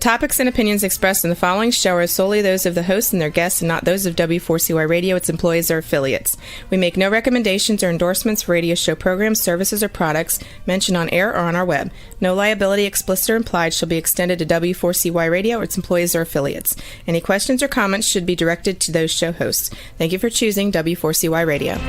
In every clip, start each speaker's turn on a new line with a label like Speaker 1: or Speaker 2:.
Speaker 1: topics and opinions expressed in the following show are solely those of the host and their guests and not those of W4CY Radio, its employees, or affiliates. We make no recommendations or endorsements for radio show programs, services, or products mentioned on air or on our web. No liability, explicit or implied, shall be extended to W4CY Radio or its employees or affiliates. Any questions or comments should be directed to those show hosts. Thank you for choosing W4CY Radio.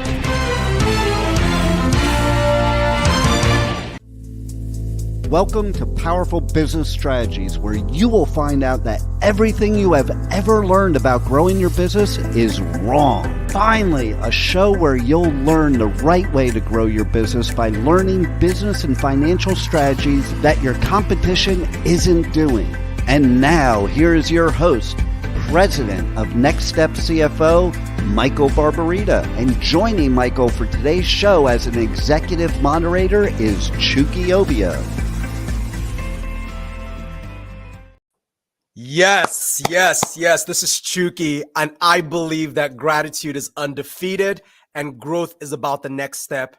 Speaker 2: Welcome to Powerful Business Strategies, where you will find out that everything you have ever learned about growing your business is wrong. Finally, a show where you'll learn the right way to grow your business by learning business and financial strategies that your competition isn't doing. And now, here is your host, President of Next Step CFO, Michael Barbarita. And joining Michael for today's show as an executive moderator is Chucky Obio.
Speaker 3: Yes. This is Chucky, and I believe that gratitude is undefeated and growth is about the next step.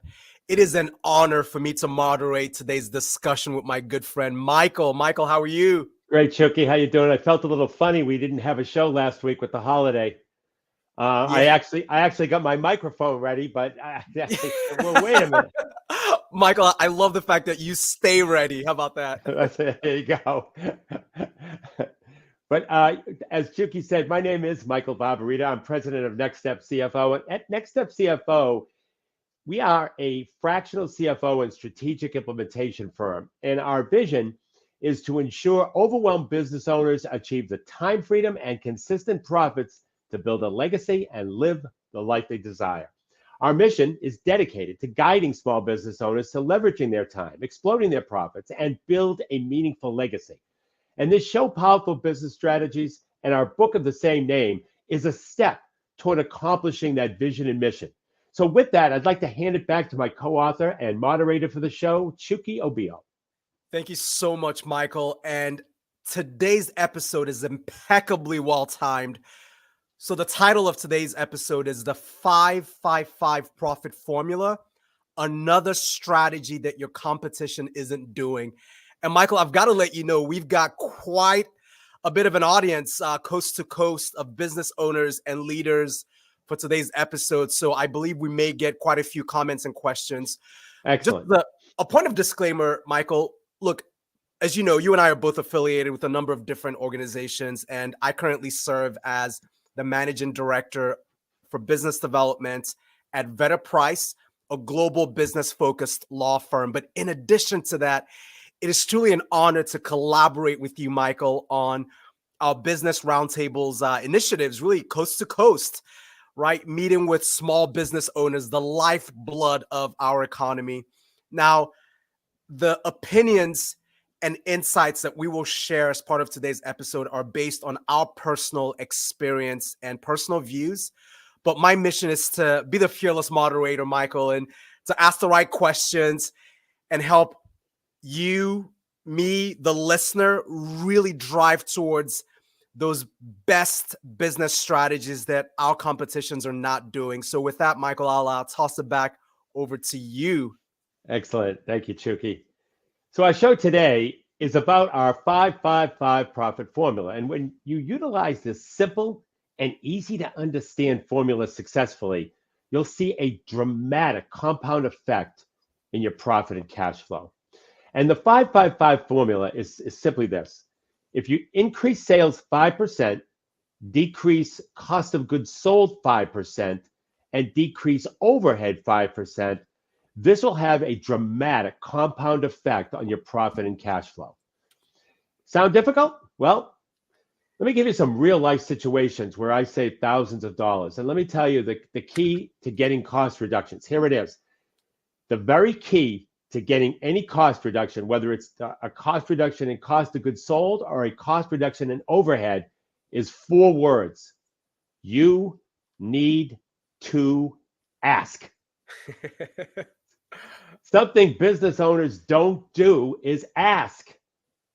Speaker 3: It is an honor for me to moderate today's discussion with my good friend, Michael. Michael, how are you?
Speaker 4: Great, Chucky. How you doing? I felt a little funny. We didn't have a show last week with the holiday. I actually got my microphone ready, but well, wait a minute.
Speaker 3: Michael, I love the fact that you stay ready. How about that?
Speaker 4: There you go. But as Chucky said, my name is Michael Barbarita. I'm president of Next Step CFO. And at Next Step CFO, we are a fractional CFO and strategic implementation firm. And our vision is to ensure overwhelmed business owners achieve the time freedom and consistent profits to build a legacy and live the life they desire. Our mission is dedicated to guiding small business owners to leveraging their time, exploding their profits, and build a meaningful legacy. And this show, Powerful Business Strategies, and our book of the same name is a step toward accomplishing that vision and mission. So with that, I'd like to hand it back to my co-author and moderator for the show, Chucky Obio.
Speaker 3: Thank you so much, Michael. And today's episode is impeccably well-timed. So the title of today's episode is the 555 Profit Formula, another strategy that your competition isn't doing. And Michael, I've got to let you know, we've got quite a bit of an audience coast to coast of business owners and leaders for today's episode. So I believe we may get quite a few comments and questions.
Speaker 4: Excellent.
Speaker 3: Just a point of disclaimer, Michael, look, as you know, you and I are both affiliated with a number of different organizations, and I currently serve as the managing director for business development at Vedder Price, a global business-focused law firm. But in addition to that, it is truly an honor to collaborate with you, Michael, on our business roundtables initiatives, really coast to coast, right? Meeting with small business owners, the lifeblood of our economy. Now, the opinions and insights that we will share as part of today's episode are based on our personal experience and personal views. But my mission is to be the fearless moderator, Michael, and to ask the right questions and help you, me, the listener, really drive towards those best business strategies that our competitions are not doing. So with that, Michael, I'll toss it back over to you.
Speaker 4: Excellent. Thank you, Chucky. So our show today is about our 555 profit formula. And when you utilize this simple and easy to understand formula successfully, you'll see a dramatic compound effect in your profit and cash flow. And the 555 formula is simply this. If you increase sales 5%, decrease cost of goods sold 5%, and decrease overhead 5%, this will have a dramatic compound effect on your profit and cash flow. Sound difficult? Well, let me give you some real life situations where I save thousands of dollars. And let me tell you the key to getting cost reductions. Here it is. The very key to getting any cost reduction, whether it's a cost reduction in cost of goods sold or a cost reduction in overhead, is 4 words. You need to ask. Something business owners don't do is ask.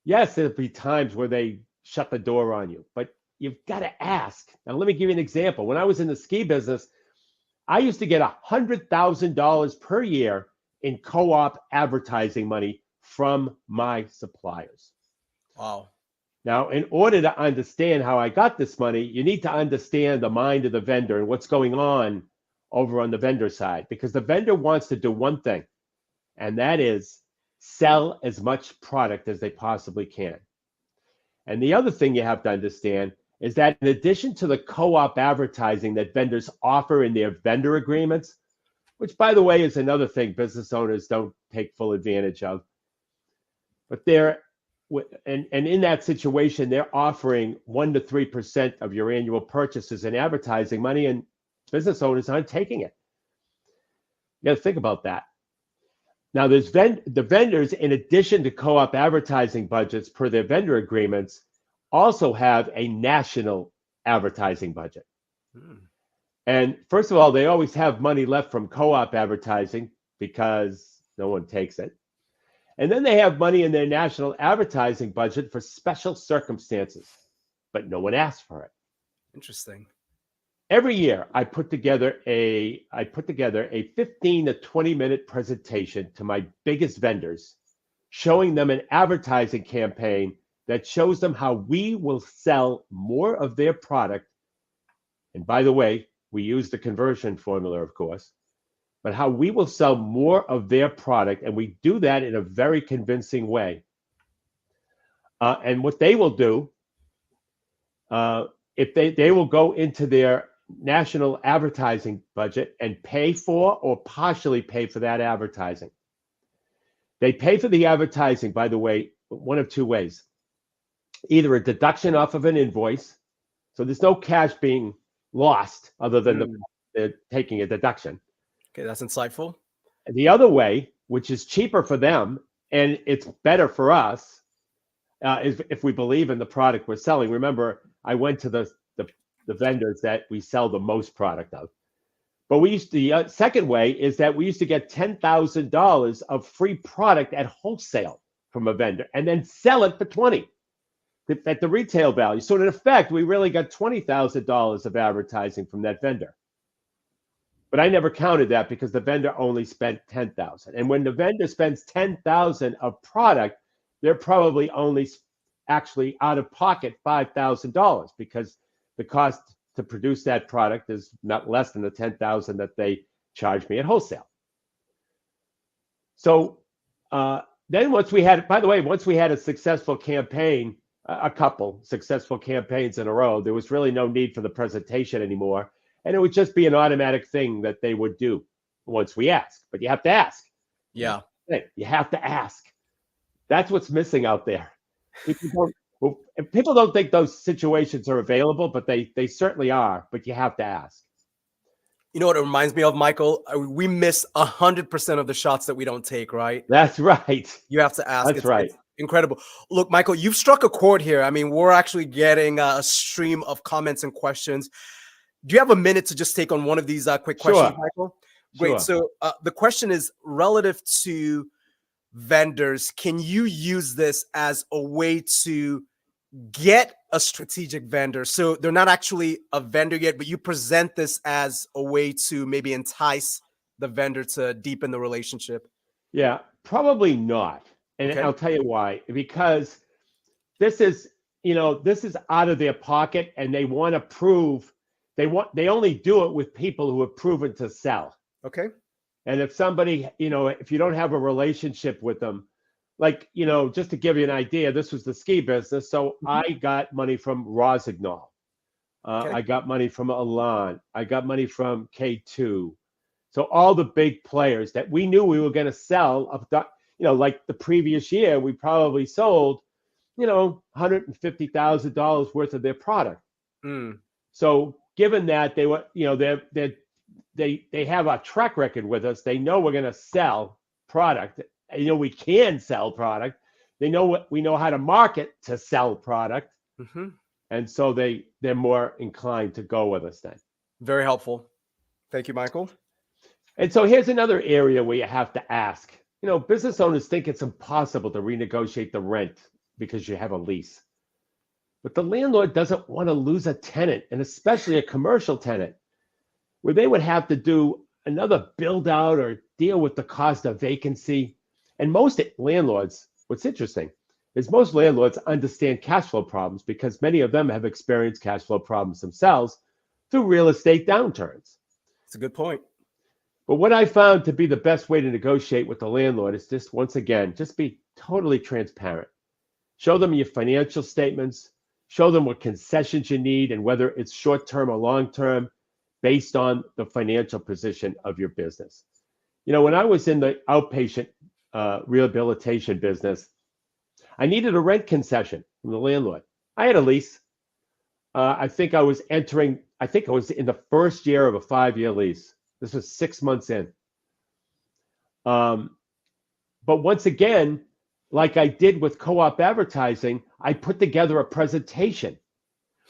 Speaker 4: Yes, there'll be times where they shut the door on you, but you've got to ask. Now, let me give you an example. When I was in the ski business, I used to get $100,000 per year in co-op advertising money from my suppliers.
Speaker 3: Wow.
Speaker 4: Now, in order to understand how I got this money, you need to understand the mind of the vendor and what's going on over on the vendor side, because the vendor wants to do one thing, and that is sell as much product as they possibly can. And the other thing you have to understand is that in addition to the co-op advertising that vendors offer in their vendor agreements, which, by the way, is another thing business owners don't take full advantage of, but and in that situation, they're offering 1 to 3% of your annual purchases in advertising money, and business owners aren't taking it. You got to think about that. Now, there's the vendors, in addition to co-op advertising budgets per their vendor agreements, also have a national advertising budget. And first of all, they always have money left from co-op advertising because no one takes it. And then they have money in their national advertising budget for special circumstances, but no one asks for it.
Speaker 3: Interesting.
Speaker 4: Every year, I put together a 15 to 20 minute presentation to my biggest vendors, showing them an advertising campaign that shows them how we will sell more of their product. And by the way, we use the conversion formula, of course, but how we will sell more of their product. And we do that in a very convincing way. And what they will do, if they will go into their national advertising budget and pay for or partially pay for that advertising. They pay for the advertising, by the way, one of two ways. Either a deduction off of an invoice, so there's no cash being lost other than they're taking a deduction.
Speaker 3: Okay, that's insightful.
Speaker 4: And the other way, which is cheaper for them and it's better for us, is if we believe in the product we're selling. Remember, I went to the vendors that we sell the most product of. But the second way is that we used to get $10,000 of free product at wholesale from a vendor and then sell it for 20 at the retail value. So in effect, we really got $20,000 of advertising from that vendor. But I never counted that because the vendor only spent $10,000. And when the vendor spends $10,000 of product, they're probably only actually out of pocket $5,000 because the cost to produce that product is not less than the $10,000 that they charge me at wholesale. So then once we had a successful campaign, a couple successful campaigns in a row, there was really no need for the presentation anymore. And it would just be an automatic thing that they would do once we ask. But you have to ask.
Speaker 3: Yeah.
Speaker 4: You have to ask. That's what's missing out there. People don't think those situations are available, but they certainly are. But you have to ask.
Speaker 3: You know what it reminds me of, Michael? We miss 100% of the shots that we don't take, right?
Speaker 4: That's right.
Speaker 3: You have to ask.
Speaker 4: That's right.
Speaker 3: It's incredible. Look, Michael, you've struck a chord here. I mean, we're actually getting a stream of comments and questions. Do you have a minute to just take on one of these quick questions,
Speaker 4: Sure.
Speaker 3: Michael? Great.
Speaker 4: Sure.
Speaker 3: So the question is relative to vendors. Can you use this as a way to get a strategic vendor? So they're not actually a vendor yet, but you present this as a way to maybe entice the vendor to deepen the relationship.
Speaker 4: Yeah, probably not. And
Speaker 3: Okay.
Speaker 4: I'll tell you why. Because this is out of their pocket, and they want to prove they only do it with people who have proven to sell.
Speaker 3: Okay.
Speaker 4: And if somebody, if you don't have a relationship with them, like, just to give you an idea, this was the ski business. So I got money from Rossignol.
Speaker 3: Okay.
Speaker 4: I got money from Elan. I got money from K2. So all the big players that we knew we were going to sell, like the previous year, we probably sold, $150,000 worth of their product. So given that they were, they have a track record with us, they know we're going to sell product. We can sell product. They know we know how to market to sell product.
Speaker 3: Mm-hmm.
Speaker 4: And so they're more inclined to go with us then.
Speaker 3: Very helpful. Thank you, Michael.
Speaker 4: And so here's another area where you have to ask. Business owners think it's impossible to renegotiate the rent because you have a lease. But the landlord doesn't want to lose a tenant, and especially a commercial tenant, where they would have to do another build out or deal with the cost of vacancy. And most landlords, what's interesting, is most landlords understand cash flow problems because many of them have experienced cash flow problems themselves through real estate downturns.
Speaker 3: It's a good point.
Speaker 4: But what I found to be the best way to negotiate with the landlord is just, once again, just be totally transparent. Show them your financial statements, show them what concessions you need and whether it's short-term or long-term based on the financial position of your business. You know, when I was in the outpatient rehabilitation business, I needed a rent concession from the landlord. I had a lease. I think I was in the first year of a 5-year lease. This was 6 months in. But once again, like I did with co-op advertising, I put together a presentation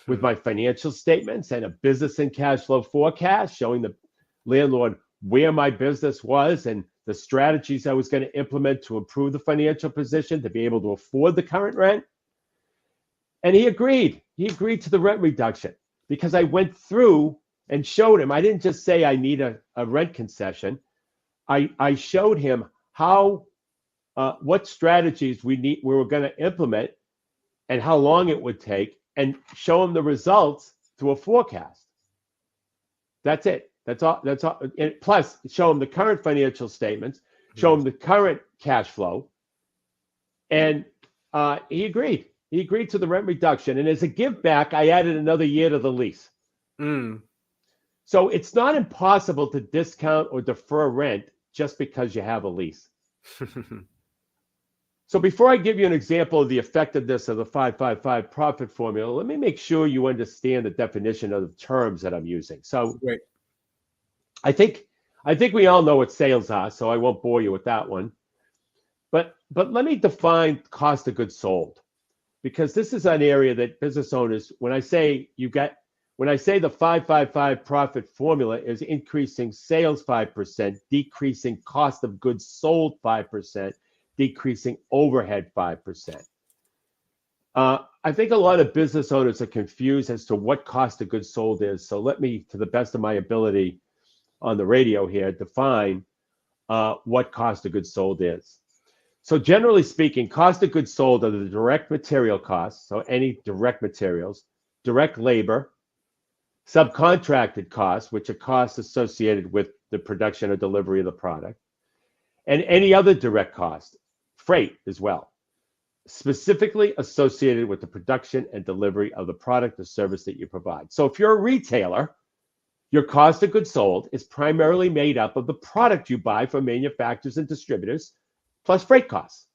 Speaker 4: with my financial statements and a business and cash flow forecast showing the landlord where my business was and the strategies I was going to implement to improve the financial position to be able to afford the current rent. And he agreed. He agreed to the rent reduction because I went through and showed him. I didn't just say I need a rent concession. I showed him how what strategies we were going to implement and how long it would take, and show him the results through a forecast. That's it. That's all. And plus, show him the current financial statements, show him the current cash flow, and he agreed. He agreed to the rent reduction, and as a give back, I added another year to the lease. So it's not impossible to discount or defer rent just because you have a lease. So before I give you an example of the effectiveness of the 555 profit formula, let me make sure you understand the definition of the terms that I'm using. So
Speaker 3: Right.
Speaker 4: I think we all know what sales are, so I won't bore you with that one. But let me define cost of goods sold, because this is an area that business owners, when I say the 555 profit formula is increasing sales 5%, decreasing cost of goods sold 5%, decreasing overhead 5%. I think a lot of business owners are confused as to what cost of goods sold is. So let me, to the best of my ability on the radio here, define what cost of goods sold is. So generally speaking, cost of goods sold are the direct material costs, so any direct materials, direct labor, subcontracted costs, which are costs associated with the production or delivery of the product, and any other direct cost, freight as well, specifically associated with the production and delivery of the product or service that you provide. So if you're a retailer, your cost of goods sold is primarily made up of the product you buy from manufacturers and distributors, plus freight costs,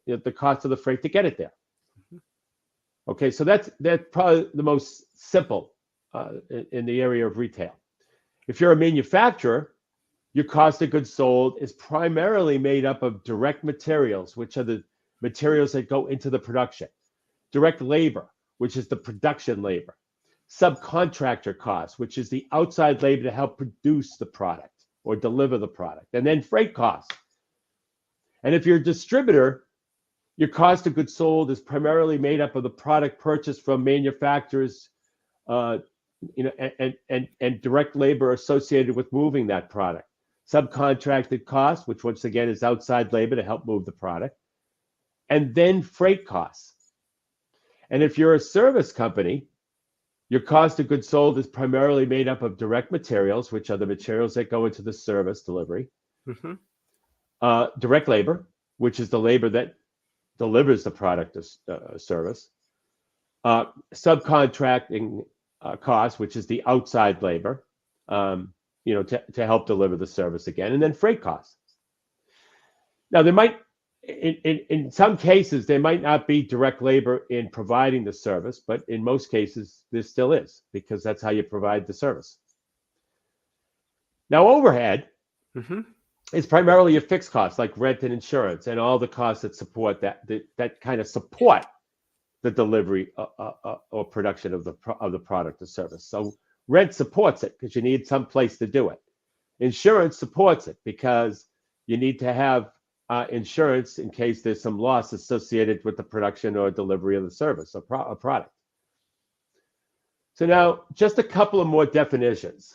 Speaker 4: the cost of the freight to get it there. Okay, so that's probably the most simple in the area of retail. If you're a manufacturer, your cost of goods sold is primarily made up of direct materials, which are the materials that go into the production, direct labor, which is the production labor, subcontractor costs, which is the outside labor to help produce the product or deliver the product, and then freight costs. And if you're a distributor, your cost of goods sold is primarily made up of the product purchased from manufacturers, and direct labor associated with moving that product. Subcontracted costs, which once again is outside labor to help move the product, and then freight costs. And if you're a service company, your cost of goods sold is primarily made up of direct materials, which are the materials that go into the service delivery, direct labor, which is the labor that delivers the product or service, subcontracting costs, which is the outside labor, to help deliver the service again, and then freight costs. Now, there might, in some cases, there might not be direct labor in providing the service, but in most cases, there still is, because that's how you provide the service. Now, overhead is primarily your fixed costs, like rent and insurance, and all the costs that support that kind of support the delivery or production of the product or service. So rent supports it because you need some place to do it. Insurance supports it because you need to have insurance in case there's some loss associated with the production or delivery of the service or product. So now, just a couple of more definitions.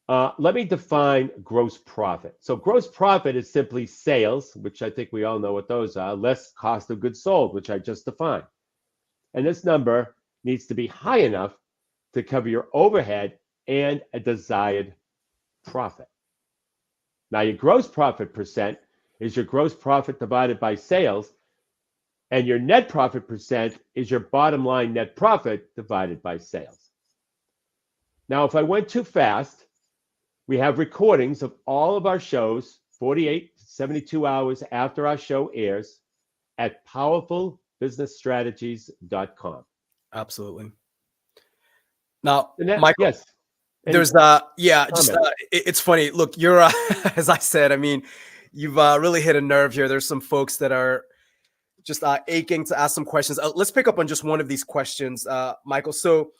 Speaker 4: Let me define gross profit. So gross profit is simply sales, which I think we all know what those are, less cost of goods sold, which I just defined. And this number needs to be high enough to cover your overhead and a desired profit. Now, your gross profit percent is your gross profit divided by sales, and your net profit percent is your bottom line net profit divided by sales. Now, if I went too fast, we have recordings of all of our shows 48 to 72 hours after our show airs at powerfulbusinessstrategies.com.
Speaker 3: Absolutely. Now,
Speaker 4: That,
Speaker 3: Michael,
Speaker 4: yes.
Speaker 3: there's it's funny. Look, you're as I said, I mean, you've really hit a nerve here. There's some folks that are just aching to ask some questions. Let's pick up on just one of these questions, Michael. So,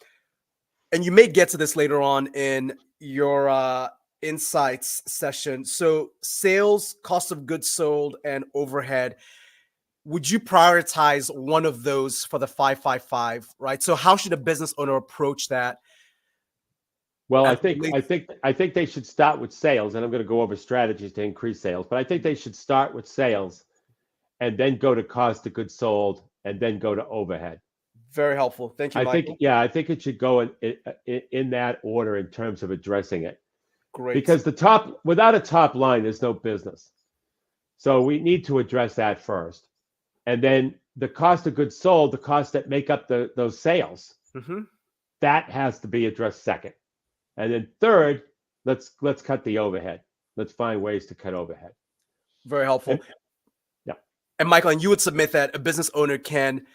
Speaker 3: and you may get to this later on in your insights session. So sales, cost of goods sold, and overhead. Would you prioritize one of those for the 555, right? So how should a business owner approach that?
Speaker 4: Well, I think they should start with sales, and I'm going to go over strategies to increase sales, but I think they should start with sales and then go to cost of goods sold and then go to overhead.
Speaker 3: Very helpful. Thank you, Michael.
Speaker 4: I think it should go in that order in terms of addressing it.
Speaker 3: Great.
Speaker 4: Because without a top line, there's no business. So we need to address that first. And then the cost of goods sold, the costs that make up those sales, that has to be addressed second. And then third, let's cut the overhead. Let's find ways to cut overhead.
Speaker 3: Very helpful.
Speaker 4: Yeah.
Speaker 3: And Michael, and you would submit that a business owner can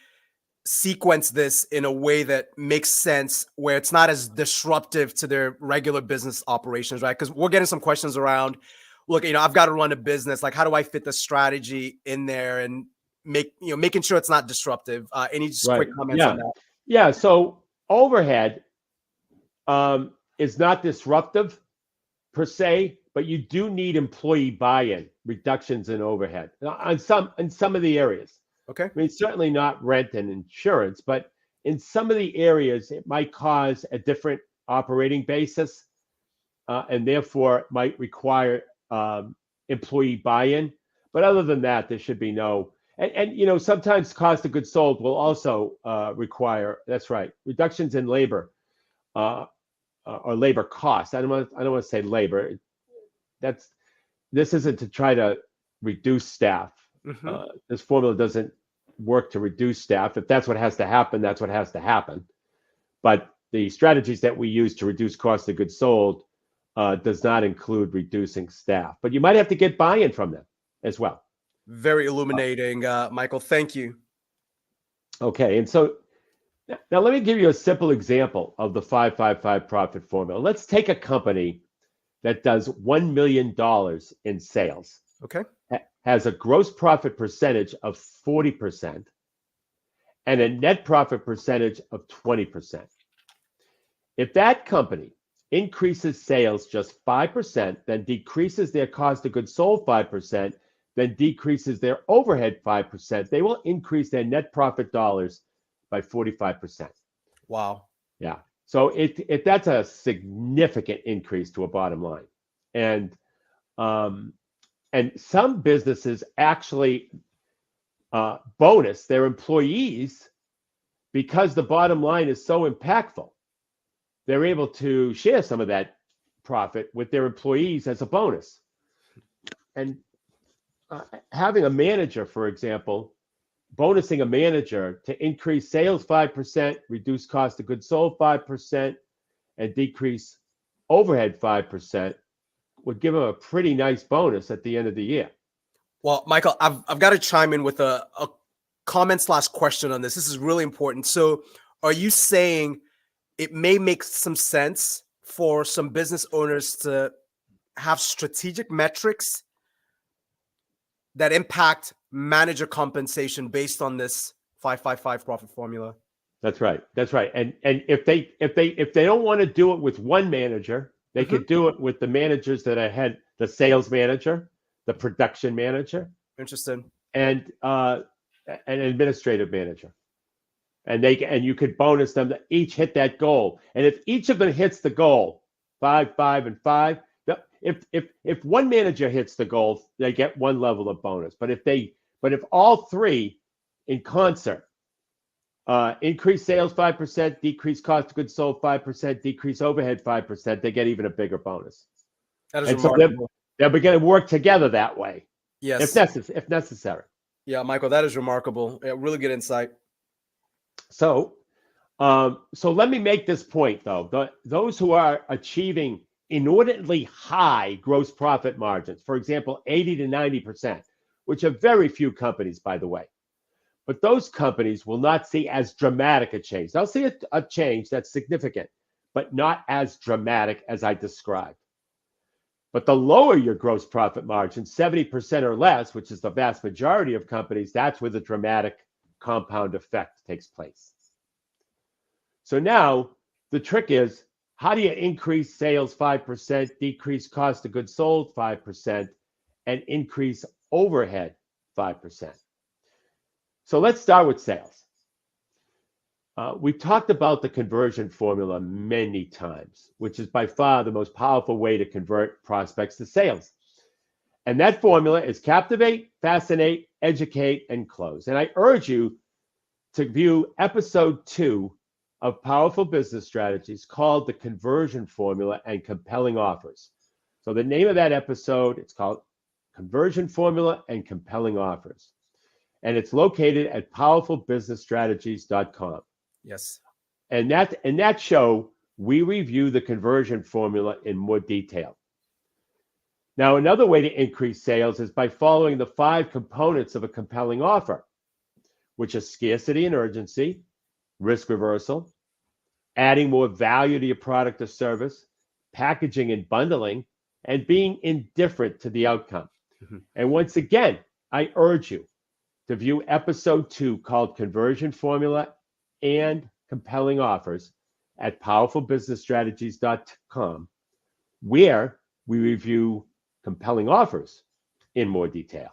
Speaker 3: sequence this in a way that makes sense, where it's not as disruptive to their regular business operations, right? Because we're getting some questions around, look, I've got to run a business. Like, how do I fit the strategy in there and making sure it's not disruptive? Any just quick comments on that?
Speaker 4: Yeah. So overhead is not disruptive per se, but you do need employee buy-in, reductions in overhead in some of the areas.
Speaker 3: Okay.
Speaker 4: I mean, certainly not rent and insurance, but in some of the areas, it might cause a different operating basis, and therefore might require employee buy-in. But other than that, there should be no. And sometimes cost of goods sold will also require. That's right, reductions in labor or labor costs. I don't want to say labor. This isn't to try to reduce staff. This formula doesn't work to reduce staff. If that's what has to happen, that's what has to happen. But the strategies that we use to reduce cost of goods sold does not include reducing staff. But you might have to get buy-in from them as well.
Speaker 3: Very illuminating, Michael. Thank you.
Speaker 4: Okay, and so now let me give you a simple example of the 555 profit formula. Let's take a company that does $1 million in sales.
Speaker 3: Okay.
Speaker 4: Has a gross profit percentage of 40% and a net profit percentage of 20%. If that company increases sales just 5%, then decreases their cost of goods sold 5%, then decreases their overhead 5%, they will increase their net profit dollars by 45%.
Speaker 3: Wow.
Speaker 4: Yeah. So that's a significant increase to a bottom line. And some businesses actually bonus their employees because the bottom line is so impactful. They're able to share some of that profit with their employees as a bonus. And having a manager, for example, bonusing a manager to increase sales 5%, reduce cost of goods sold 5%, and decrease overhead 5%, would give them a pretty nice bonus at the end of the year.
Speaker 3: Well, Michael, I've got to chime in with a comment/question on this. This is really important. So are you saying it may make some sense for some business owners to have strategic metrics that impact manager compensation based on this 555 profit formula?
Speaker 4: That's right. That's right. And if they don't want to do it with one manager, they could do it with the managers that had the sales manager, the production manager,
Speaker 3: Interesting,
Speaker 4: and an administrative manager. And you could bonus them to each hit that goal. And if each of them hits the goal, 5, 5, and 5. If one manager hits the goal, they get one level of bonus. But if all three in concert, increase sales 5%, decrease cost of goods sold 5%, decrease overhead 5%, they get even a bigger bonus.
Speaker 3: That is
Speaker 4: And so
Speaker 3: remarkable.
Speaker 4: they're going to work together that way,
Speaker 3: Yes.
Speaker 4: if necessary.
Speaker 3: Yeah, Michael, that is remarkable. Yeah, really good insight.
Speaker 4: So let me make this point, though. Those who are achieving inordinately high gross profit margins, for example, 80 to 90%, which are very few companies, by the way. But those companies will not see as dramatic a change. They'll see a change that's significant, but not as dramatic as I described. But the lower your gross profit margin, 70% or less, which is the vast majority of companies, that's where the dramatic compound effect takes place. So now the trick is, how do you increase sales 5%, decrease cost of goods sold 5%, and increase overhead 5%? So let's start with sales. We've talked about the conversion formula many times, which is by far the most powerful way to convert prospects to sales. And that formula is captivate, fascinate, educate, and close. And I urge you to view episode 2 of Powerful Business Strategies, called The Conversion Formula and Compelling Offers. So the name of that episode, it's called Conversion Formula and Compelling Offers. And it's located at powerfulbusinessstrategies.com.
Speaker 3: Yes.
Speaker 4: And in that show, we review the conversion formula in more detail. Now, another way to increase sales is by following the 5 components of a compelling offer, which are scarcity and urgency, risk reversal, adding more value to your product or service, packaging and bundling, and being indifferent to the outcome. Mm-hmm. And once again, I urge you to view episode 2, called Conversion Formula and Compelling Offers, at powerfulbusinessstrategies.com, where we review compelling offers in more detail.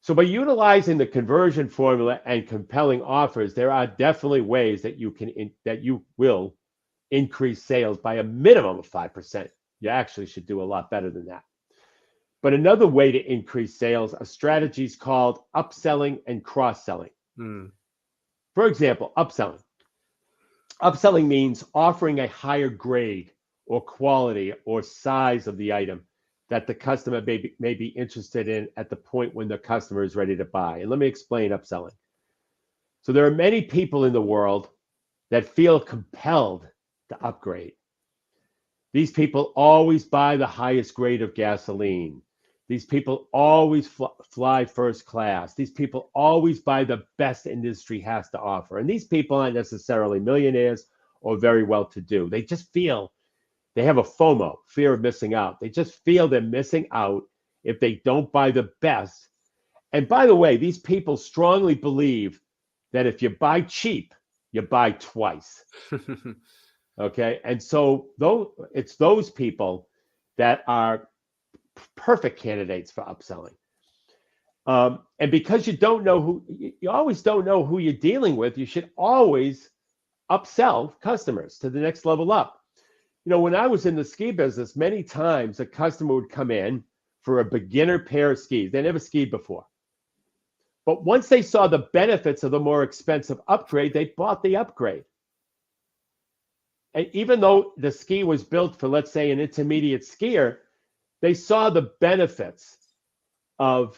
Speaker 4: So by utilizing the conversion formula and compelling offers, there are definitely ways that you will increase sales by a minimum of 5%. You actually should do a lot better than that. But another way to increase sales are strategies called upselling and cross-selling. For example, upselling. Upselling means offering a higher grade or quality or size of the item that the customer may be interested in at the point when the customer is ready to buy. And let me explain upselling. So there are many people in the world that feel compelled to upgrade. These people always buy the highest grade of gasoline. These people always fly first class. These people always buy the best industry has to offer. And these people aren't necessarily millionaires or very well-to-do. They just feel they have a FOMO, fear of missing out. They just feel they're missing out if they don't buy the best. And by the way, these people strongly believe that if you buy cheap, you buy twice. Okay? And so it's those people that are perfect candidates for upselling. And because you always don't know who you're dealing with, you should always upsell customers to the next level up. You know, when I was in the ski business, many times a customer would come in for a beginner pair of skis. They never skied before. But once they saw the benefits of the more expensive upgrade, they bought the upgrade. And even though the ski was built for, let's say, an intermediate skier, they saw the benefits of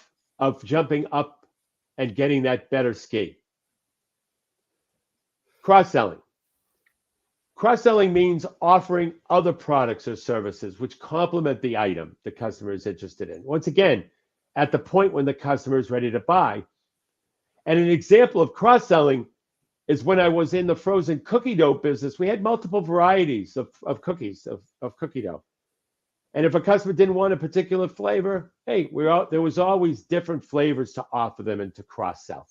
Speaker 4: jumping up and getting that better ski. Cross-selling. Cross-selling means offering other products or services which complement the item the customer is interested in. Once again, at the point when the customer is ready to buy. And an example of cross-selling is when I was in the frozen cookie dough business. We had multiple varieties of cookies, of cookie dough. And if a customer didn't want a particular flavor, hey, there was always different flavors to offer them and to cross-sell.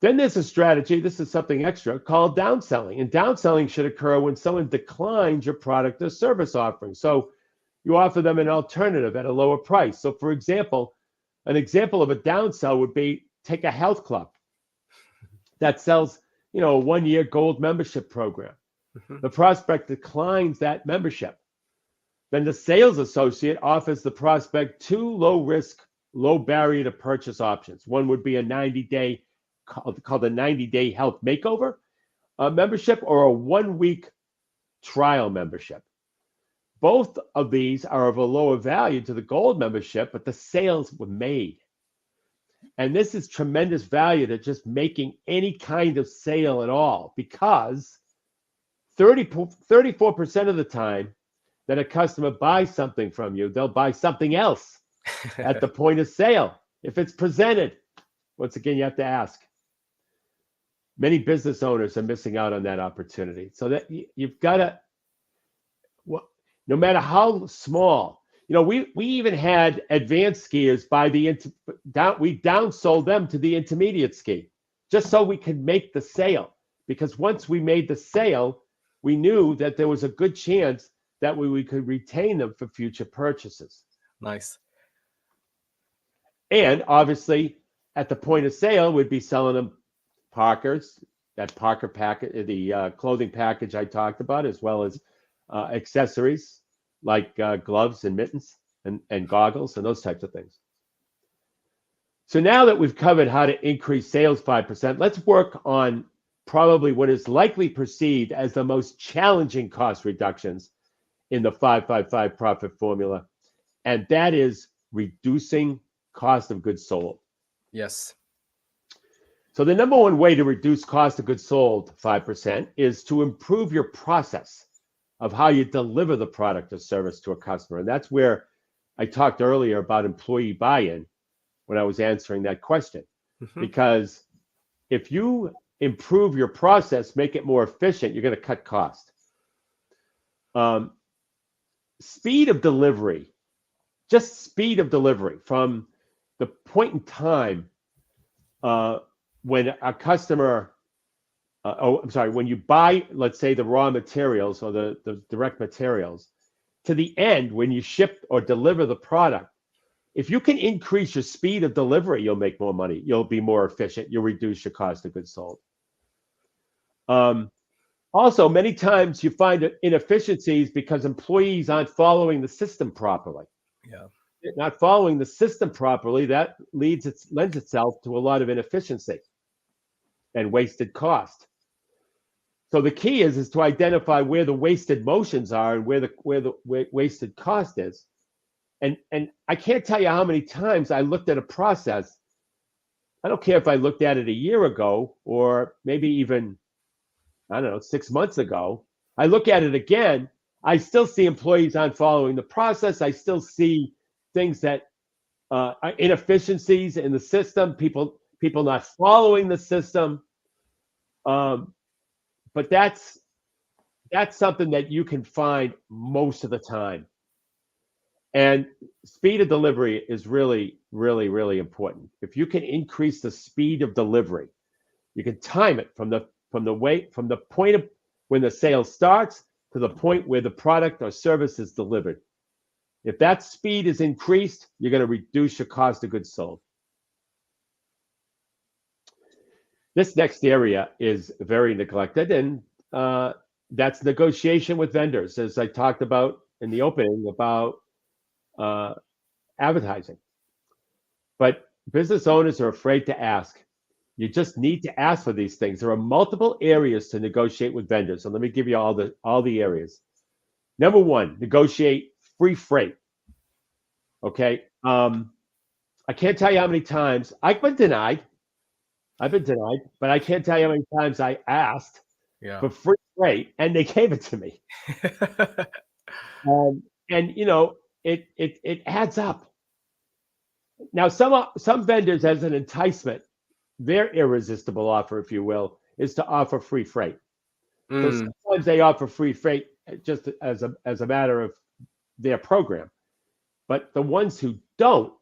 Speaker 4: Then there's a strategy, this is something extra, called downselling. And downselling should occur when someone declines your product or service offering. So you offer them an alternative at a lower price. So for example, an example of a downsell would be, take a health club that sells, a 1-year gold membership program. The prospect declines that membership. Then the sales associate offers the prospect two low risk, low barrier to purchase options. One would be a 90-day, called a 90-day health makeover membership, or a 1-week trial membership. Both of these are of a lower value to the gold membership, but the sales were made. And this is tremendous value to just making any kind of sale at all, because 34% of the time that a customer buys something from you, they'll buy something else at the point of sale if it's presented. Once again, you have to ask. Many business owners are missing out on that opportunity. So that you've got to, no matter how small, we even had advanced skiers buy we downsold them to the intermediate ski just so we could make the sale. Because once we made the sale, we knew that there was a good chance that we could retain them for future purchases.
Speaker 3: Nice.
Speaker 4: And obviously, at the point of sale, we'd be selling them Parkers, that Parker package, the clothing package I talked about, as well as accessories like gloves and mittens and goggles and those types of things. So now that we've covered how to increase sales 5%, let's work on probably what is likely perceived as the most challenging cost reductions in the 5-5-5 profit formula, and that is reducing cost of goods sold.
Speaker 3: Yes.
Speaker 4: So the number one way to reduce cost of goods sold 5% is to improve your process of how you deliver the product or service to a customer. And that's where I talked earlier about employee buy-in when I was answering that question. Because if you improve your process, make it more efficient, you're going to cut cost. Speed of delivery, just speed of delivery from the point in time when a customer, when you buy, let's say, the raw materials or the direct materials, to the end when you ship or deliver the product, if you can increase your speed of delivery, you'll make more money. You'll be more efficient. You'll reduce your cost of goods sold. Also, many times you find inefficiencies because employees aren't following the system properly.
Speaker 3: Yeah.
Speaker 4: Not following the system properly, that lends itself to a lot of inefficiency and wasted cost. So the key is to identify where the wasted motions are and where the wasted cost is. And I can't tell you how many times I looked at a process. I don't care if I looked at it a year ago or maybe even, 6 months ago. I look at it again. I still see employees aren't following the process. I still see things that are inefficiencies in the system, people not following the system. But that's something that you can find most of the time. And speed of delivery is really, really, really important. If you can increase the speed of delivery, you can time it from the point of when the sale starts to the point where the product or service is delivered. If that speed is increased, you're going to reduce your cost of goods sold. This next area is very neglected, and that's negotiation with vendors, as I talked about in the opening about advertising. But business owners are afraid to ask. You just need to ask for these things. There are multiple areas to negotiate with vendors. So let me give you all the areas. Number one, negotiate free freight. Okay. I can't tell you how many times I've been denied, but I can't tell you how many times I asked for free freight and they gave it to me. It adds up. Now, some vendors, as an enticement, their irresistible offer, if you will, is to offer free freight. So sometimes they offer free freight just as a matter of their program. But the ones who don't,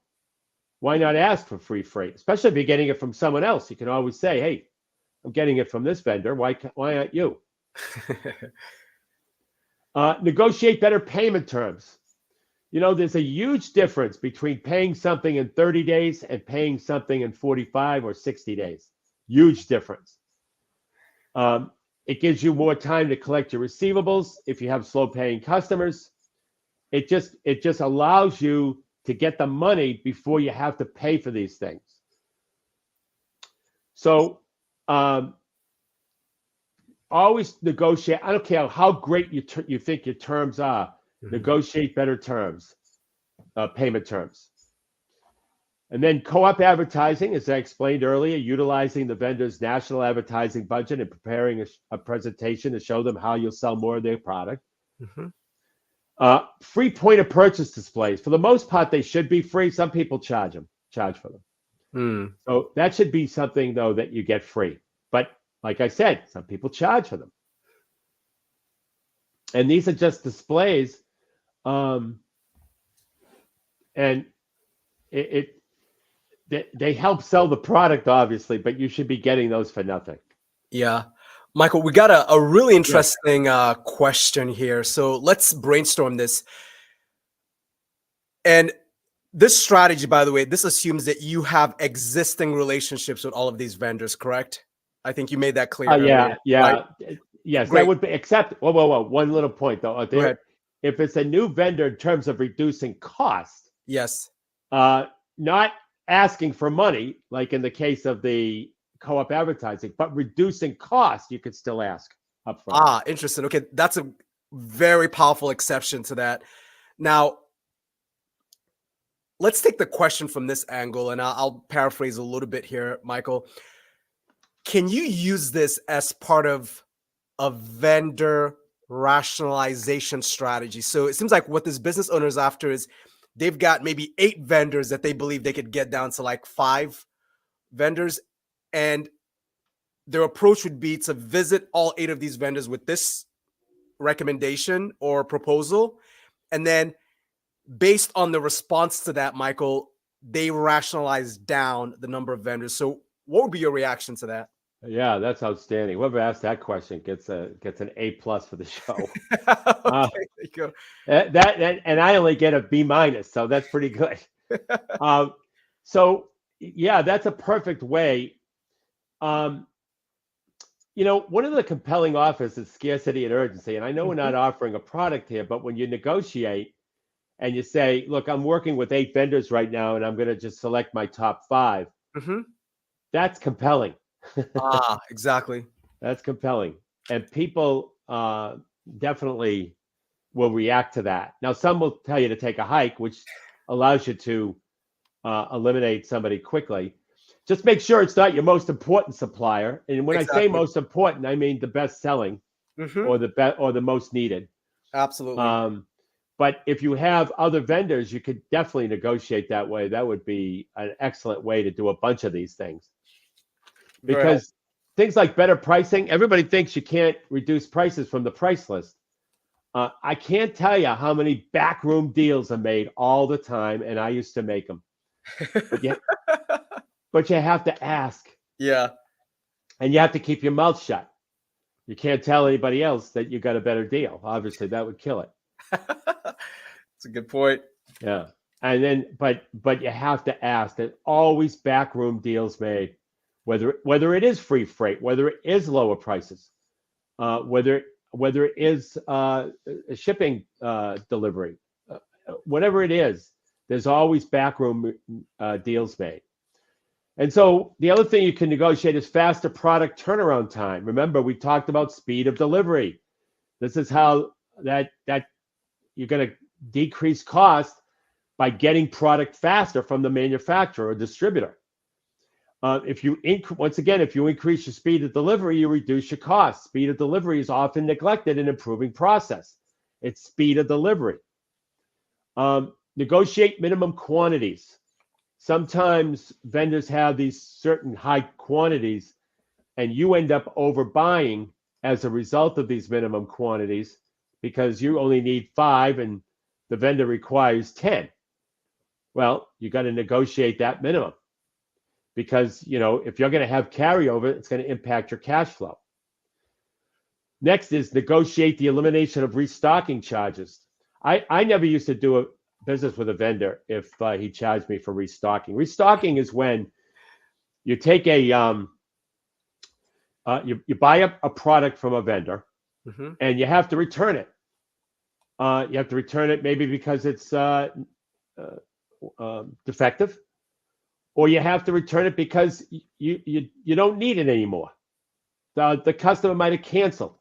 Speaker 4: why not ask for free freight? Especially if you're getting it from someone else. You can always say, hey, I'm getting it from this vendor. Why aren't you? Negotiate better payment terms. There's a huge difference between paying something in 30 days and paying something in 45 or 60 days. Huge difference. It gives you more time to collect your receivables if you have slow paying customers. It just allows you to get the money before you have to pay for these things. So always negotiate. I don't care how great you think your terms are. Negotiate better terms, payment terms. And then co-op advertising, as I explained earlier, utilizing the vendor's national advertising budget and preparing a presentation to show them how you'll sell more of their product. Free point of purchase displays. For the most part, they should be free. Some people charge for them. So that should be something, though, that you get free. But like I said, some people charge for them. And these are just displays. And they help sell the product, obviously, but you should be getting those for nothing.
Speaker 3: Yeah. Michael, we got a really interesting question here. So let's brainstorm this. And this strategy, by the way, this assumes that you have existing relationships with all of these vendors, correct? I think you made that clear.
Speaker 4: Yeah.
Speaker 3: Right?
Speaker 4: Yes,
Speaker 3: Great.
Speaker 4: that would be, except, whoa. One little point, though. If it's a new vendor in terms of reducing cost,
Speaker 3: yes,
Speaker 4: not asking for money, like in the case of the co-op advertising, but reducing cost, you could still ask upfront.
Speaker 3: Interesting. Okay, that's a very powerful exception to that. Now, let's take the question from this angle, and I'll paraphrase a little bit here, Michael. Can you use this as part of a vendor rationalization strategy? So it seems like what this business owner is after is they've got maybe 8 vendors that they believe they could get down to like 5 vendors. And their approach would be to visit all 8 of these vendors with this recommendation or proposal. And then based on the response to that, Michael, they rationalize down the number of vendors. So what would be your reaction to that?
Speaker 4: Yeah, that's outstanding. Whoever asked that question gets an A+ for the show.
Speaker 3: Okay, there you go.
Speaker 4: And I only get a B-, so that's pretty good. So yeah, that's a perfect way. One of the compelling offers is scarcity and urgency. And I know we're not offering a product here, but when you negotiate and you say, look, I'm working with 8 vendors right now, and I'm going to just select my top 5, that's compelling.
Speaker 3: Exactly.
Speaker 4: That's compelling. And people definitely will react to that. Now, some will tell you to take a hike, which allows you to eliminate somebody quickly. Just make sure it's not your most important supplier. And when I say most important, I mean the best selling or the most needed.
Speaker 3: Absolutely.
Speaker 4: But if you have other vendors, you could definitely negotiate that way. That would be an excellent way to do a bunch of these things. Because things like better pricing, everybody thinks you can't reduce prices from the price list. I can't tell you how many backroom deals are made all the time, and I used to make them. But you have to ask.
Speaker 3: Yeah.
Speaker 4: And you have to keep your mouth shut. You can't tell anybody else that you got a better deal. Obviously, that would kill it.
Speaker 3: That's a good point.
Speaker 4: Yeah. And then, but you have to ask. There's always backroom deals made. Whether it is free freight, whether it is lower prices, whether it is a shipping delivery, whatever it is, there's always backroom deals made. And so the other thing you can negotiate is faster product turnaround time. Remember, we talked about speed of delivery. This is how that you're going to decrease cost by getting product faster from the manufacturer or distributor. If you increase your speed of delivery, you reduce your costs. Speed of delivery is often neglected in improving process. It's speed of delivery. Negotiate minimum quantities. Sometimes vendors have these certain high quantities, and you end up overbuying as a result of these minimum quantities because you only need 5 and the vendor requires 10. Well, you got to negotiate that minimum. Because, if you're going to have carryover, it's going to impact your cash flow. Next is negotiate the elimination of restocking charges. I never used to do a business with a vendor if he charged me for restocking. Restocking is when you take a you buy a product from a vendor,
Speaker 3: Mm-hmm.
Speaker 4: and you have to return it. You have to return it maybe because it's defective, or you have to return it because you don't need it anymore. The customer might have canceled.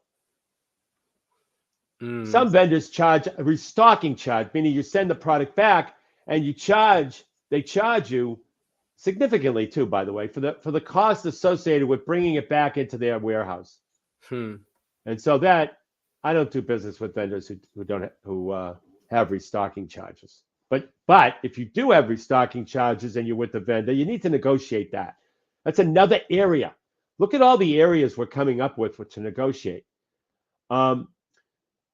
Speaker 4: Some vendors charge a restocking charge, meaning you send the product back and they charge you significantly too, by the way, for the cost associated with bringing it back into their warehouse. And so that I don't do business with vendors who have restocking charges. But if you do have restocking charges and you're with the vendor, you need to negotiate that. That's another area. Look at all the areas we're coming up with to negotiate.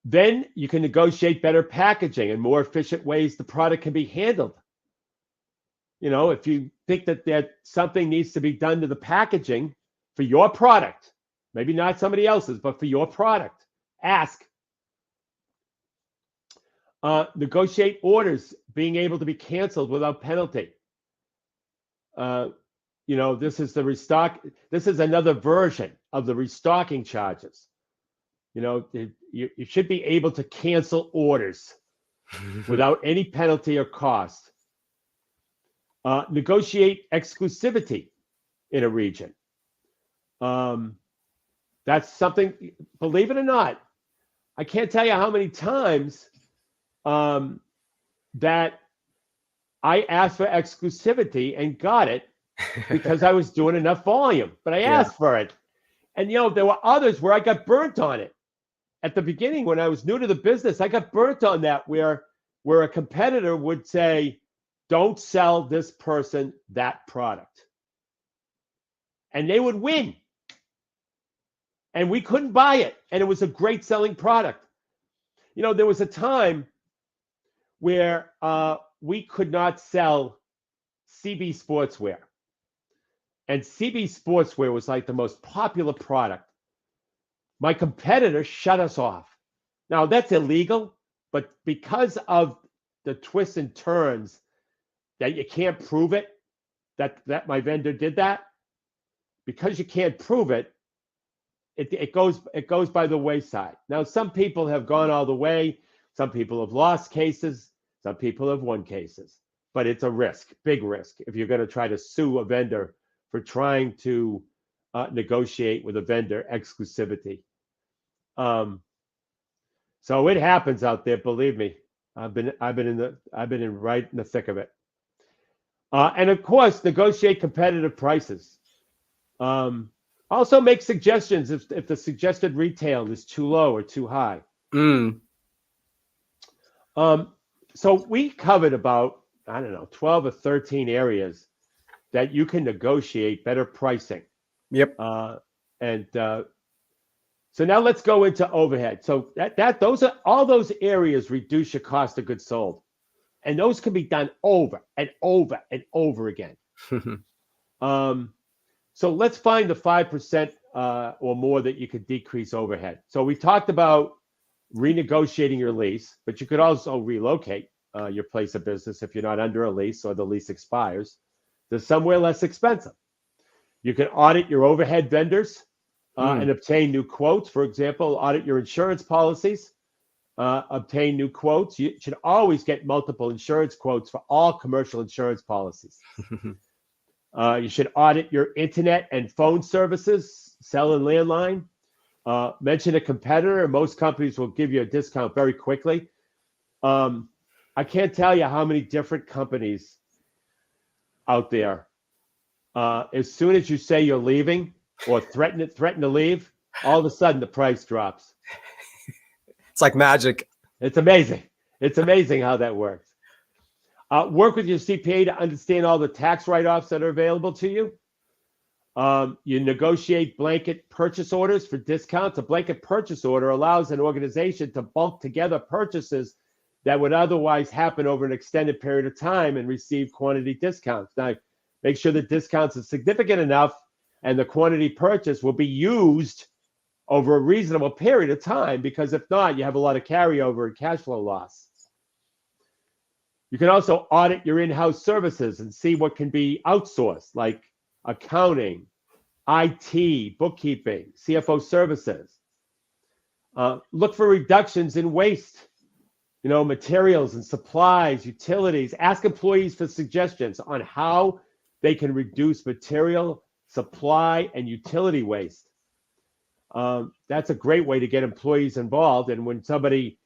Speaker 4: Then you can negotiate better packaging and more efficient ways the product can be handled. If you think that something needs to be done to the packaging for your product, maybe not somebody else's, but for your product, ask. Negotiate orders being able to be canceled without penalty. This is the restock. This is another version of the restocking charges. You should be able to cancel orders without any penalty or cost. Negotiate exclusivity in a region. That's something, believe it or not, I can't tell you how many times that I asked for exclusivity and got it because I was doing enough volume, but I asked for it. And, there were others where I got burnt on it. At the beginning, when I was new to the business, I got burnt on that where a competitor would say, don't sell this person that product. And they would win. And we couldn't buy it. And it was a great selling product. There was a time where we could not sell CB Sportswear. And CB Sportswear was like the most popular product. My competitor shut us off. Now, that's illegal, but because of the twists and turns that you can't prove it, that my vendor did that, because you can't prove it, it goes by the wayside. Now, some people have gone all the way. Some people have lost cases. Some people have won cases. But it's a risk, big risk, if you're going to try to sue a vendor for trying to negotiate with a vendor exclusivity. So it happens out there. Believe me, I've been right in the thick of it. And of course, negotiate competitive prices. Also make suggestions if the suggested retail is too low or too high. So we covered about, 12 or 13 areas that you can negotiate better pricing.
Speaker 3: Yep.
Speaker 4: So now let's go into overhead. So those are all those areas reduce your cost of goods sold. And those can be done over and over and over again. So let's find the 5% or more that you could decrease overhead. So we talked about renegotiating your lease, but you could also relocate your place of business if you're not under a lease or the lease expires to somewhere less expensive. You can audit your overhead vendors and obtain new quotes. For example, audit your insurance policies, obtain new quotes. You should always get multiple insurance quotes for all commercial insurance policies. You should audit your internet and phone services, cell and landline. Mention a competitor. Most companies will give you a discount very quickly. I can't tell you how many different companies out there. As soon as you say you're leaving or threaten to leave, all of a sudden the price drops.
Speaker 3: It's like magic.
Speaker 4: It's amazing. It's amazing how that works. Work with your CPA to understand all the tax write-offs that are available to you. You negotiate blanket purchase orders for discounts. A blanket purchase order allows an organization to bulk together purchases that would otherwise happen over an extended period of time and receive quantity discounts. Now, make sure the discounts are significant enough and the quantity purchase will be used over a reasonable period of time, because if not, you have a lot of carryover and cash flow loss. You can also audit your in-house services and see what can be outsourced, like accounting, IT, bookkeeping, CFO services. Look for reductions in waste, materials and supplies, utilities. Ask employees for suggestions on how they can reduce material, supply, and utility waste. That's a great way to get employees involved. And when somebody,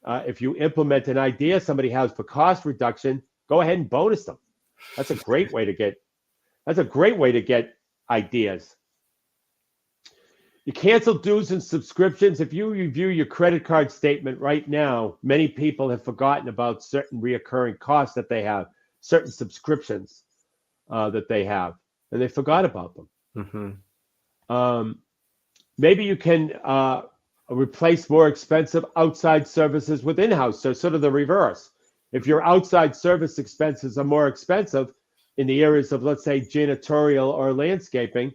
Speaker 4: if you implement an idea somebody has for cost reduction, go ahead and bonus them. That's a great way to get ideas. You cancel dues and subscriptions. If you review your credit card statement right now, many people have forgotten about certain reoccurring costs that they have, certain subscriptions that they have, and they forgot about them. Mm-hmm. Maybe you can replace more expensive outside services with in-house. So sort of the reverse. If your outside service expenses are more expensive in the areas of, let's say, janitorial or landscaping,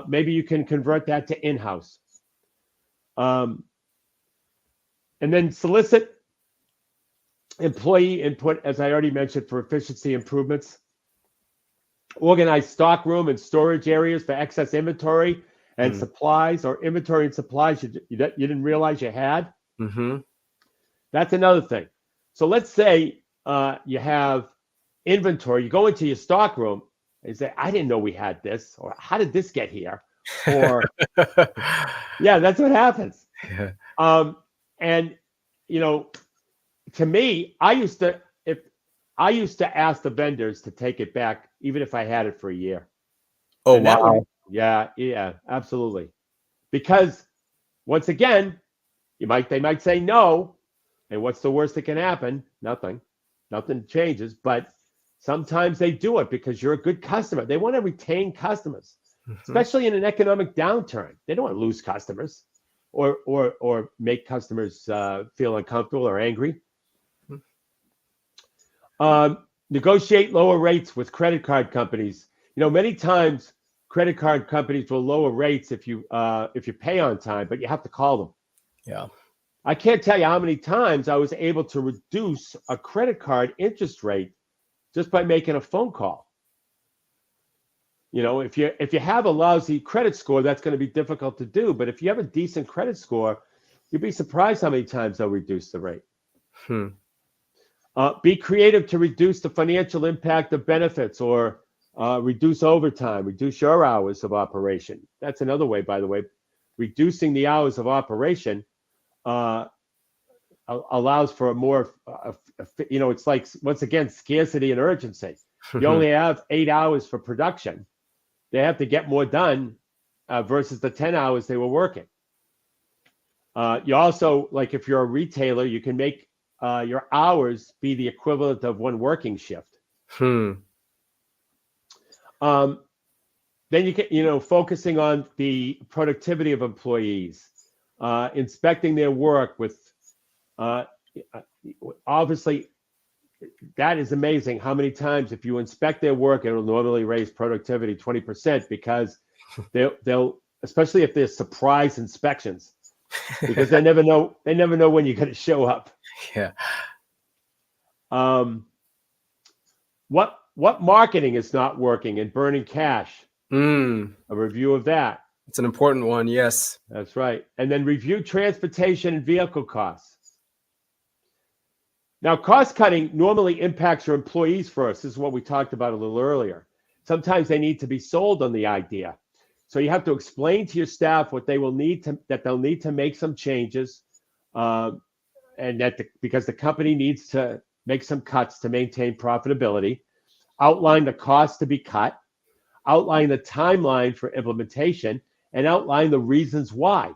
Speaker 4: maybe you can convert that to in-house. And then solicit employee input, as I already mentioned, for efficiency improvements. Organize stockroom and storage areas for excess inventory and supplies, or inventory and supplies you didn't realize you had. Mm-hmm. That's another thing. So let's say you have inventory. You go into your stockroom and say, I didn't know we had this, or how did this get here? Or yeah, that's what happens. Yeah. And to me, I used to ask the vendors to take it back, even if I had it for a year. Oh, wow. Yeah, absolutely. Because once again, they might say no. And what's the worst that can happen? Nothing changes. But sometimes they do it because you're a good customer. They want to retain customers, especially in an economic downturn. They don't want to lose customers or make customers feel uncomfortable or angry. Negotiate lower rates with credit card companies. Many times credit card companies will lower rates if you pay on time, but you have to call them. Yeah. I can't tell you how many times I was able to reduce a credit card interest rate just by making a phone call. If you have a lousy credit score, that's going to be difficult to do. But if you have a decent credit score, you'd be surprised how many times they'll reduce the rate. Be creative to reduce the financial impact of benefits, or reduce overtime, reduce your hours of operation. That's another way, by the way. Reducing the hours of operation allows for a more, it's like, once again, scarcity and urgency. You only have 8 hours for production. They have to get more done versus the 10 hours they were working. You also, like if you're a retailer, you can make your hours be the equivalent of one working shift. Then you can, focusing on the productivity of employees, inspecting their work with, obviously, that is amazing how many times if you inspect their work, it'll normally raise productivity 20% because they'll, especially if there's surprise inspections, because they never know when you're going to show up. Yeah. What marketing is not working and burning cash? A review of that.
Speaker 3: It's an important one. Yes,
Speaker 4: that's right. And then review transportation and vehicle costs. Now, cost cutting normally impacts your employees first. This is what we talked about a little earlier. Sometimes they need to be sold on the idea. So you have to explain to your staff what they will need that they'll need to make some changes, and because the company needs to make some cuts to maintain profitability. Outline the cost to be cut, outline the timeline for implementation, and outline the reasons why.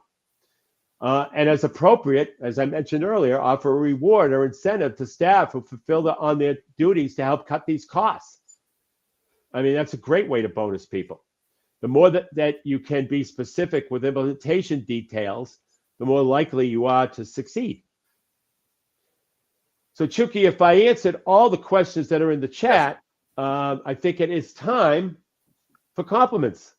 Speaker 4: And as appropriate, as I mentioned earlier, offer a reward or incentive to staff who fulfill on their duties to help cut these costs. I mean, that's a great way to bonus people. The more that you can be specific with implementation details, the more likely you are to succeed. So, Chucky, if I answered all the questions that are in the chat, I think it is time for compliments.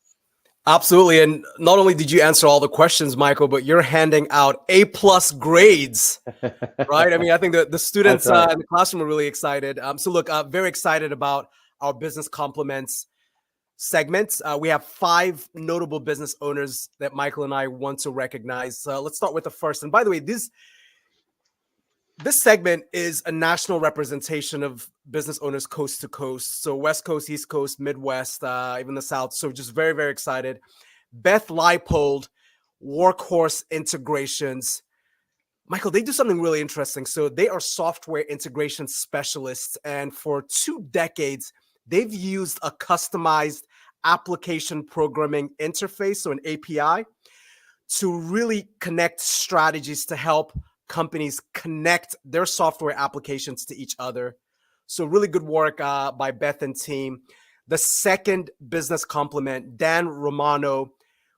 Speaker 3: Absolutely. And not only did you answer all the questions, Michael, but you're handing out A+ grades, right? I mean, I think the students in the classroom are really excited. So look, very excited about our business compliments. segment. We have 5 notable business owners that Michael and I want to recognize. Let's start with the first. And by the way, this segment is a national representation of business owners coast to coast. So West Coast, East Coast, Midwest, even the South. So just very, very excited. Beth Leipold, Workhorse Integrations. Michael, they do something really interesting. So they are software integration specialists. And for 2 decades, they've used a customized application programming interface, so an API, to really connect strategies to help companies connect their software applications to each other. So really good work by Beth and team. The second business complement, Dan Romano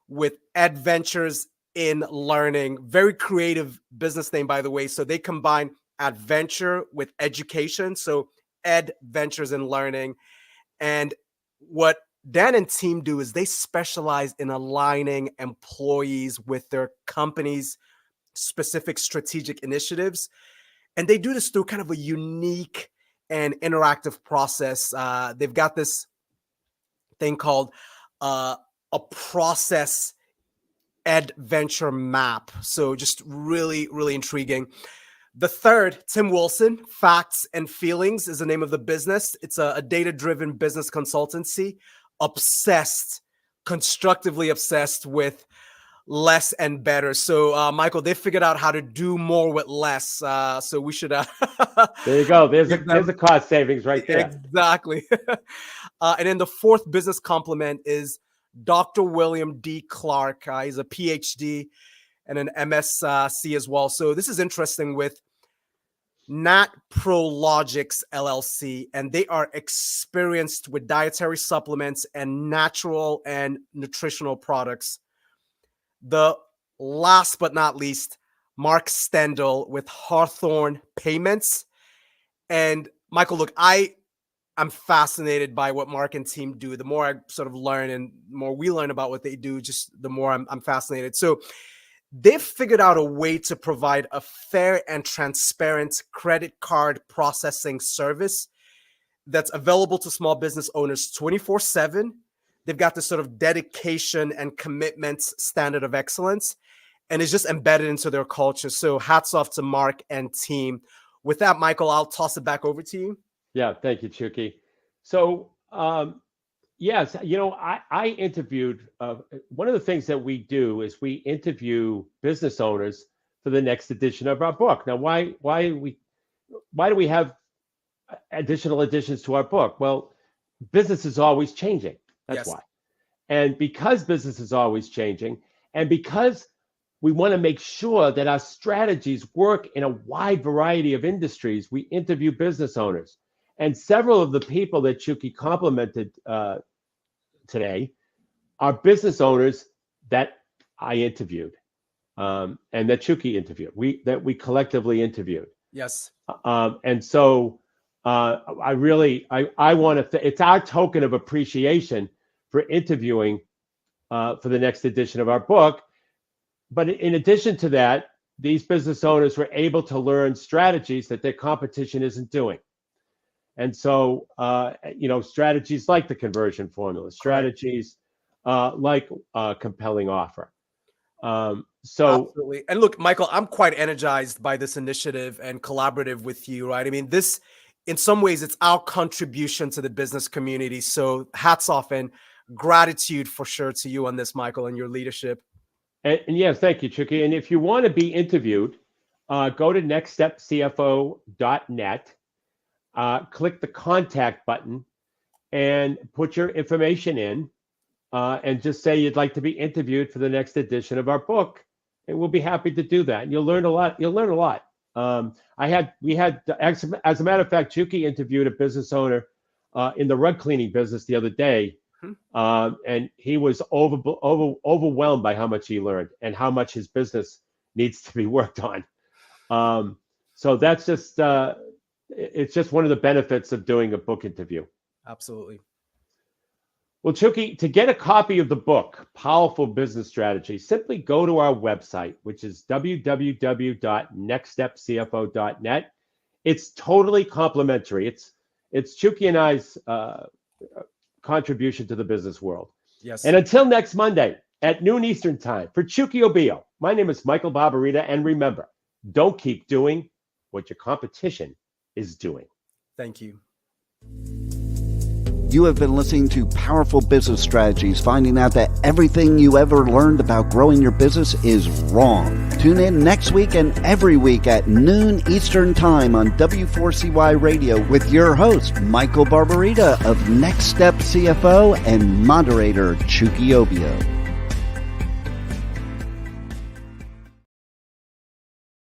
Speaker 3: with Adventures in Learning. Very creative business name, by the way. So they combine adventure with education. So Adventures in Learning. And what Dan and team do is they specialize in aligning employees with their company's specific strategic initiatives. And they do this through kind of a unique and interactive process. They've got this thing called a process adventure map. So just really, really intriguing. The third, Tim Wilson, Facts and Feelings is the name of the business. It's a data-driven business consultancy, constructively obsessed with less and better. So, Michael, they figured out how to do more with less. So we should.
Speaker 4: There you go. There's a cost savings right there.
Speaker 3: Exactly. And then the fourth business complement is Dr. William D. Clark. He's a PhD and an MSc as well. So this is interesting with Nat Prologics LLC, and they are experienced with dietary supplements and natural and nutritional products. The last but not least, Mark Stendel with Hawthorne Payments. And Michael, look, I'm fascinated by what Mark and team do. The more I sort of learn and the more we learn about what they do, just the more I'm fascinated. So they've figured out a way to provide a fair and transparent credit card processing service that's available to small business owners 24/7. They've got this sort of dedication and commitment standard of excellence, and it's just embedded into their culture. So hats off to Mark and team. With that, Michael, I'll toss it back over to you.
Speaker 4: Yeah, thank you, Chucky. So, yes, I interviewed. One of the things that we do is we interview business owners for the next edition of our book. Now, why do we have additional additions to our book? Well, business is always changing. That's why. And because business is always changing, and because we want to make sure that our strategies work in a wide variety of industries, we interview business owners. And several of the people that Chucky complimented today are business owners that I interviewed, and that Chucky interviewed. We collectively interviewed.
Speaker 3: Yes.
Speaker 4: And so I want to. It's our token of appreciation for interviewing for the next edition of our book. But in addition to that, these business owners were able to learn strategies that their competition isn't doing. And so, strategies like the conversion formula, strategies like compelling offer.
Speaker 3: Absolutely. And look, Michael, I'm quite energized by this initiative and collaborative with you, right? I mean, this, in some ways, it's our contribution to the business community. So hats off and gratitude for sure to you on this, Michael, and your leadership.
Speaker 4: And yes, thank you, Chucky. And if you want to be interviewed, go to nextstepcfo.net. Click the contact button and put your information in, and just say you'd like to be interviewed for the next edition of our book, and we'll be happy to do that. And you'll learn a lot. We had, as a matter of fact, Chucky interviewed a business owner in the rug cleaning business the other day, and he was overwhelmed by how much he learned and how much his business needs to be worked on. So that's just. It's just one of the benefits of doing a book interview.
Speaker 3: Absolutely.
Speaker 4: Well, Chucky, to get a copy of the book, Powerful Business Strategy, simply go to our website, which is contribution to the business world.
Speaker 3: Yes.
Speaker 4: And until next Monday at noon Eastern time, for Chucky Obio, my name is Michael Barbarita. And remember, don't keep doing what your competition is doing.
Speaker 3: Thank you.
Speaker 2: You have been listening to Powerful Business Strategies, finding out that everything you ever learned about growing your business is wrong. Tune in next week and every week at noon Eastern Time on W4CY Radio with your host, Michael Barbarita of Next Step CFO and moderator Chucky Obio.